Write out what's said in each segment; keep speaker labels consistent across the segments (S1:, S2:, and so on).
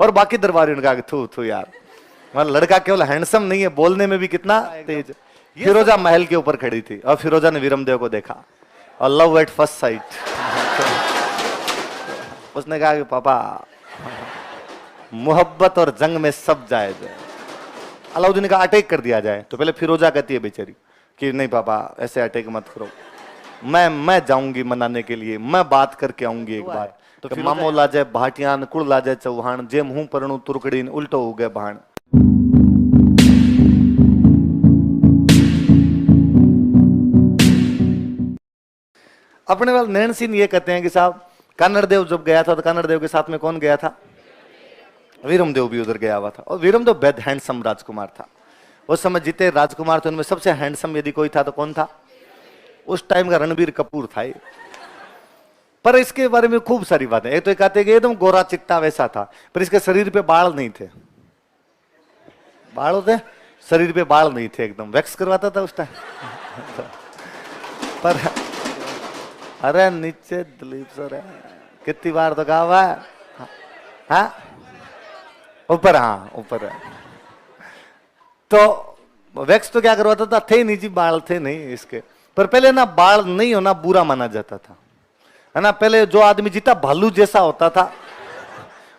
S1: और बाकी दरबारियों ने कहा कि थू थू यार, मतलब लड़का केवल हैंडसम नहीं है, बोलने में भी कितना तेज। फिरोजा महल के ऊपर खड़ी थी और फिरोजा ने वीरमदेव को देखा और लव एट फर्स्ट साइट। उसने कहा कि पापा मोहब्बत और जंग में सब जायज है। अलाउद्दीन ने कहा अटैक कर दिया जाए। तो पहले फिरोजा कहती है बेचारी कि नहीं पापा ऐसे अटैक मत करो, मैं जाऊंगी मनाने के लिए, मैं बात करके आऊंगी एक बार। तो फिर मामो लाजे भाटियान कुल लाजे चौहान जे मुंह परणु तुरकड़ीन उल्टो हो गए भाण। अपने वाल नैन सिंह ये कहते हैं कि साहब कन्नड़देव जब गया था तो कन्नड़देव के साथ में कौन गया था? वीरमदेव भी उधर गया हुआ था। और वीरमदेव बेहद हैंडसम राजकुमार था। उस समय जितने राजकुमार थे उनमें सबसे हैंडसम यदि कोई था तो कौन था? उस टाइम का रणबीर कपूर था ये। पर इसके बारे में खूब सारी बातें। एक तो कहते हैं कि एकदम गोरा चिट्टा वैसा था, पर इसके शरीर पे बाल नहीं थे। बाल होते शरीर पे बाल नहीं थे, एकदम वैक्स करवाता था उस टाइम। पर अरे नीचे दिलीप सर है, कितनी बार तो कहा हुआ है। हाँ ऊपर, हाँ ऊपर है। तो वैक्स तो क्या करवाता था, थे नहीं जी, बाल थे नहीं इसके। पर पहले ना बाल नहीं होना बुरा माना जाता था, है ना। पहले जो आदमी जितना भालू जैसा होता था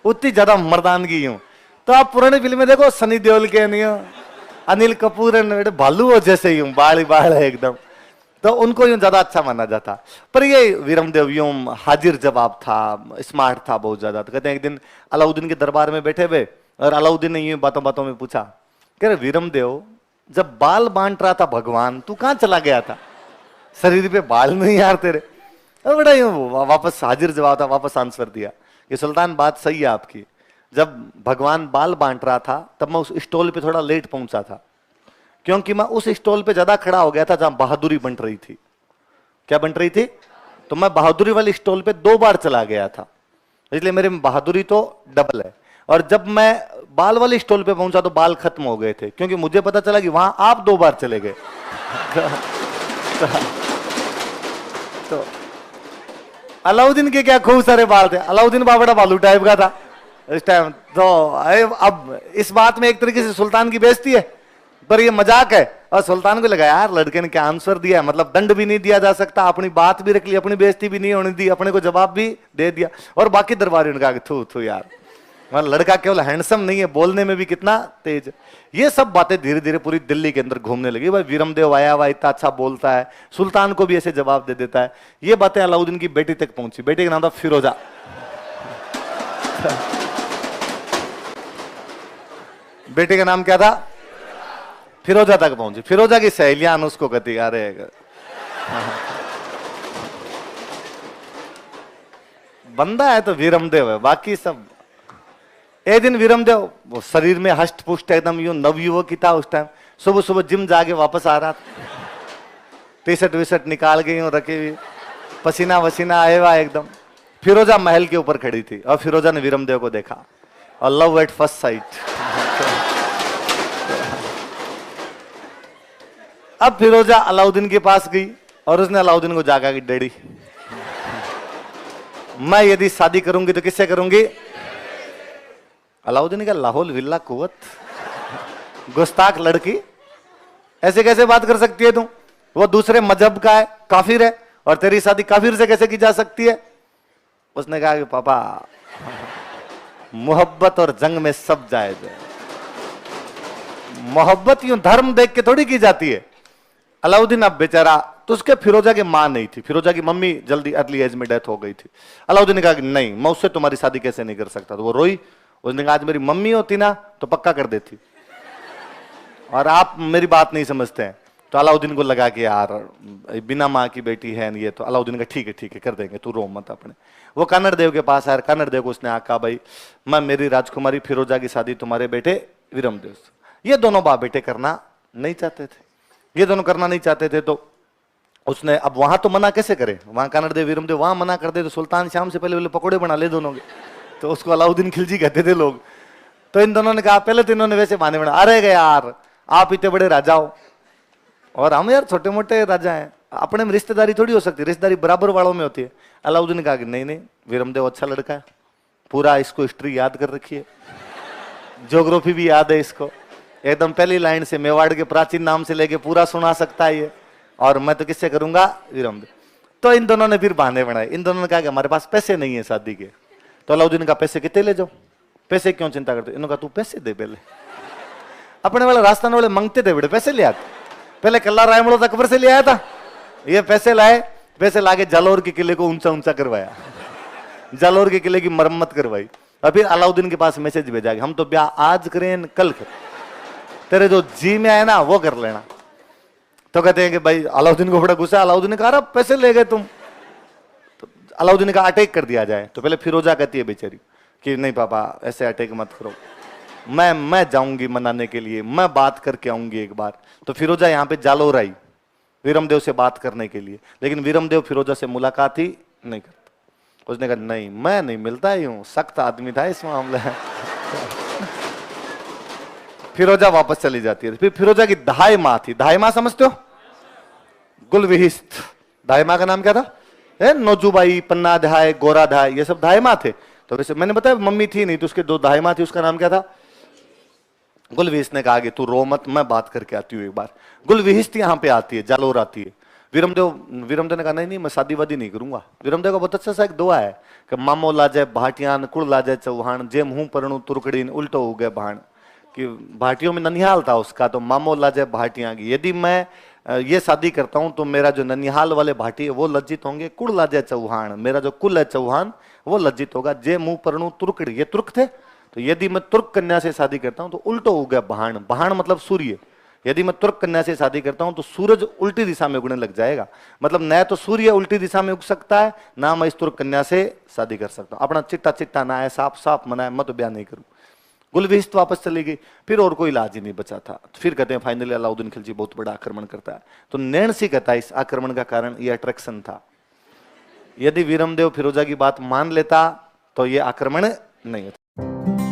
S1: उतनी ज्यादा मर्दानगी यूं। तो आप पुरानी फिल्म में देखो, सनी देओल के नहीं हो, अनिल कपूर भालू हो जैसे यूं, बाल ही बाल है एकदम, तो उनको यूं ज्यादा अच्छा माना जाता। पर ये वीरमदेव यूं हाजिर जवाब था, स्मार्ट था बहुत ज्यादा। तो कहते हैं एक दिन अलाउद्दीन के दरबार में बैठे हुए और अलाउद्दीन ने यूं बातों बातों में पूछा, कह रहे वीरमदेव जब बाल बांट रहा था भगवान, तू कहां चला गया था? शरीर पे बाल नहीं यार तेरे। और बड़ा यूं वापस हाजिर जवाब था, वापस आंसर दिया कि सुल्तान बात सही है आपकी, जब भगवान बाल बांट रहा था तब मैं उस स्टॉल पे थोड़ा लेट पहुंचा था, क्योंकि मैं उस स्टॉल पे ज्यादा खड़ा हो गया था जहां बहादुरी बन रही थी। क्या बन रही थी? तो मैं बहादुरी वाली स्टॉल पे 2 बार चला गया था, इसलिए मेरे में बहादुरी तो डबल है। और जब मैं बाल वाली स्टॉल पे पहुंचा तो बाल खत्म हो गए थे, क्योंकि मुझे पता चला कि वहां आप 2 बार चले गए। तो अलाउद्दीन के क्या खूब सारे बाल थे। अलाउद्दीन बाबड़ा बालू टाइप का था इस टाइम। तो अब इस बात में एक तरीके से सुल्तान की बेइज्जती है, पर ये मजाक है। और सुल्तान को लगा यार लड़के ने क्या आंसर दिया, मतलब दंड भी नहीं दिया जा सकता, अपनी बात भी रख ली, अपनी बेइज्जती भी नहीं होने दी, अपने को जवाब भी दे दिया। और बाकी दरबारियों ने कहा कि थू थू यार, मतलब लड़का केवल हैंडसम नहीं है, बोलने में भी कितना तेज। ये सब बातें धीरे धीरे पूरी दिल्ली के अंदर घूमने लगी। भाई वीरमदेव आया हुआ इतना अच्छा बोलता है, सुल्तान को भी ऐसे जवाब दे देता है। ये बातें अलाउद्दीन की बेटी तक पहुंची। बेटी का नाम था फिरोजा। बेटे का नाम क्या था? फिरोजा तक पहुंची। फिरोजा की सहेलियां उसको कहती अरे बंदा है तो वीरमदेव है, बाकी सब। एक दिन वीरमदेव वो शरीर में हष्ट पुष्ट एकदम यूं नवयुवक की था उस टाइम। सुबह सुबह जिम जाके वापस आ रहा था, टी-शर्ट वीशर्ट निकाल के यूं रखी हुई, पसीना वसीना आए हुआ एकदम। फिरोजा महल के ऊपर खड़ी थी और फिरोजा ने वीरमदेव को देखा और लव एट फर्स्ट साइट। अब फिरोजा अलाउद्दीन के पास गई और उसने अलाउद्दीन को जागा कि डैडी मैं यदि शादी करूंगी तो किससे करूंगी? अलाउद्दीन का लाहौल विल्ला कुवत, गुस्ताख लड़की, ऐसे कैसे बात कर सकती है तू? वो दूसरे मजहब का है, काफिर है, और तेरी शादी काफिर से कैसे की जा सकती है? उसने कहा कि पापा मोहब्बत और जंग में सब जायज है। मोहब्बत यूं धर्म देख के थोड़ी की जाती है। अलाउद्दीन अब बेचारा, तो उसके फिरोजा की मां नहीं थी, फिरोजा की मम्मी जल्दी अर्ली एज में डेथ हो गई थी। अलाउद्दीन ने कहा कि नहीं मैं उससे तुम्हारी शादी कैसे नहीं कर सकता। तो वो रोई। उसने कहा आज मेरी मम्मी होती ना तो पक्का कर देती, और आप मेरी बात नहीं समझते हैं। तो अलाउद्दीन को लगा कि यार बिना माँ की बेटी है ये, तो अलाउद्दीन का ठीक है कर देंगे, तू रो मत अपने। वो कन्नड़ देव के पास आया। कन्नड़ देव को उसने आका भाई मैं मेरी राजकुमारी फिरोजा की शादी तुम्हारे बेटे वीरमदेव से, ये दोनों बाप बेटे करना नहीं चाहते थे, ये दोनों करना नहीं चाहते थे। तो उसने अब वहां तो मना कैसे करे, वहां कन्नड़ देव वीरमदेव वहां मना कर दे तो सुल्तान शाम से पहले पकौड़े बना ले दोनों के, तो उसको अलाउद्दीन खिलजी कहते थे लोग। तो इन दोनों ने कहा, पहले तो इन्होंने वैसे बहाने बना, अरे यार आप इतने बड़े राजा हो और हम यार छोटे मोटे राजा हैं, अपने में रिश्तेदारी थोड़ी हो सकती, रिश्तेदारी बराबर वालों में होती है। अलाउद्दीन ने कहा कि नहीं नहीं वीरमदेव अच्छा लड़का है, पूरा इसको हिस्ट्री याद कर रखी है, ज्योग्राफी भी याद है इसको, एकदम पहली लाइन से मेवाड़ के प्राचीन नाम से लेके पूरा सुना सकता है ये। और मैं तो किससे करूंगा, वीरमदेव। तो इन दोनों ने फिर बहाने बनाए। इन दोनों ने कहा कि हमारे पास पैसे नहीं है शादी के। तो अलाउद्दीन का पैसे कितने ले जाओ, पैसे क्यों चिंता करते, इन्होंने कहा तू पैसे दे पहले। अपने वाले राजस्थान वाले मांगते थे, बड़े पैसे ले आते। पहले कल्ला रायमड़ो तक अकबर से ले आया था, ये पैसे लाए, पैसे लाके जालौर के किले को ऊंचा ऊंचा करवाया, जालौर के किले की मरम्मत करवाई। और फिर अलाउद्दीन के पास मैसेज भेजा कि हम तो ब्याह आज करें कल करें, तेरे जो जी में आए ना वो कर लेना। तो कहते हैं कि भाई अलाउद्दीन को बड़ा गुस्सा। अलाउद्दीन ने कहा पैसे ले गए तुम। तो अलाउद्दीन ने कहा अटैक कर दिया जाए। तो पहले फिरोजा कहती है बेचारी कि नहीं पापा ऐसे अटैक मत करो, मैं जाऊंगी मनाने के लिए, मैं बात करके आऊंगी एक बार। तो फिरोजा यहाँ पे जालौर आई वीरमदेव से बात करने के लिए, लेकिन वीरमदेव फिरोजा से मुलाकात ही नहीं करता। उसने कहा नहीं मैं नहीं मिलता ही हूं, सख्त आदमी था इस मामले में। फिरोजा वापस चली जाती है। फिर फिरोजा की दहाई माँ थी, दहाई माँ समझते हो, गुलविहिस्त। दहाई माँ का नाम क्या था, नोजूबाई, पन्ना दहाई, गोरा दहाई, ये सब दहाई माँ थे। तो वैसे मैंने बताया मम्मी थी नहीं, तो उसके दो दहाई माँ थी, उसका नाम क्या था, गुलविहिस्त ने कहा कि तू रो मत, मैं बात करके आती हूँ एक बार। गुलविहिस्त यहाँ पे आती है, जालौर आती है। वीरमदेव ने कहा नहीं मैं शादी वादी नहीं करूंगा। वीरमदेव का बहुत अच्छा सा एक दुआ है कि मामो लाजे भाटियान, कुल लाजे चौहान, जे मुंह परणु तुरकड़ीन, उल्टो हो गए भाण। कि भाटियों में ननिहाल था उसका, तो मामो लाजे भाटियां की, यदि मैं ये शादी करता हूं तो मेरा जो ननिहाल वाले भाटी है वो लज्जित होंगे, कुल लाजे चौहान, मेरा जो कुल है चौहान वो लज्जित होगा। जे मुंह परणु तुर्कड़ी, ये तुर्क थे, तो यदि मैं तुर्क कन्या से शादी करता हूं तो उल्टो हो गया भाण। भाण मतलब सूर्य। यदि मैं तुर्क कन्या से शादी करता हूं तो सूरज उल्टी दिशा में उगने लग जाएगा। मतलब न तो सूर्य उल्टी दिशा में उग सकता है, ना मैं इस तुर्क कन्या से शादी कर सकता हूं। अपना चिट्टा चिट्टा ना है, साफ साफ मना है, मैं तो ब्याह नहीं करूं। गुलविहिस्त वापस चली गई। फिर और कोई इलाज ही नहीं बचा था। फिर कहते हैं फाइनली अलाउद्दीन खिलजी बहुत बड़ा आक्रमण करता है। तो नैणसी कहता है इस आक्रमण का कारण ये अट्रैक्शन था। यदि वीरमदेव फिरोजा की बात मान लेता तो ये आक्रमण नहीं होता।